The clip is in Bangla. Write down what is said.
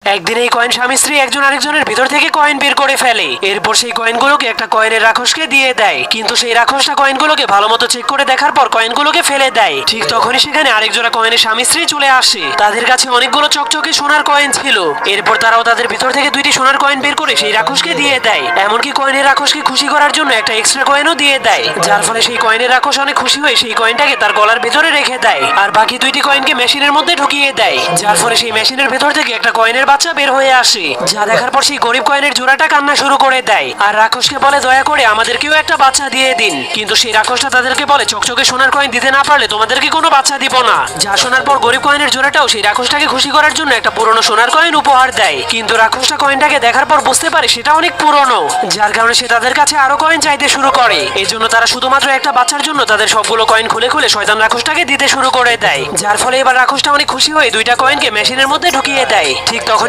একদিন এই কয়েন স্বামী স্ত্রী একজন আরেকজনের ভিতর থেকে কয়েন বের করে ফেলে। এরপর সেই কয়েনগুলোকে একটা কয়েনের রাক্ষসকে দিয়ে দেয়, কিন্তু সেই রাক্ষসটা কয়েনগুলোকে ভালো মতো চেক করে দেখার পর কয়েনগুলোকে ফেলে দেয়। ঠিক তখনই সেখানে আরেক জোড়া কয়েনের স্বামী স্ত্রী চলে আসে। তাদের কাছে অনেকগুলো চকচকে সোনার কয়েন ছিল। এরপর তারাও তাদের ভিতর থেকে দুইটি সোনার কয়েন বের করে সেই রাক্ষসকে দিয়ে দেয়। এমনকি কয়েনের রাক্ষসকে খুশি করার জন্য একটা এক্সট্রা কয়েনও দিয়ে দেয়, যার ফলে সেই কয়েনের রাক্ষস অনেক খুশি হয়ে সেই কয়েনটাকে তার গলার ভেতরে রেখে দেয় আর বাকি দুইটি কয়েনকে মেশিনের মধ্যে ঢুকিয়ে দেয়, যার ফলে সেই মেশিনের ভেতর থেকে একটা কয়েনের বাচ্চা বের হয়ে আসে। যা দেখার পর সেই গরিব কয়েনের জোড়াটা কান্না শুরু করে দেয় আর রাক্ষসকে বলে দয়া করে আমাদেরকেও একটা বাচ্চা দিয়ে দিন। কিন্তু সেই রাক্ষসটা তাদেরকে বলে চকচকে সোনার কয়েন দিতে না পারলে তোমাদেরকে কোনো বাচ্চা দিব না। যা শোনার পর গরিব কয়েনের জোড়াটাও সেই রাক্ষসটাকে খুশি করার জন্য একটা পুরনো সোনার কয়েন উপহার দেয়। কিন্তু রাক্ষসটা কয়েনটাকে দেখার পর বুঝতে পারে সেটা অনেক পুরনো, যার কারণে সে তাদের কাছে আরো কয়েন চাইতে শুরু করে। এই জন্য তারা শুধুমাত্র একটা বাচ্চার জন্য তাদের সবগুলো কয়েন খুলে খুলে শয়তান রাক্ষসটাকে দিতে শুরু করে দেয়, যার ফলে এবার রাক্ষসটা অনেক খুশি হয়ে দুইটা কয়েনকে মেশিনের মধ্যে ঢুকিয়ে দেয়। ঠিক তখন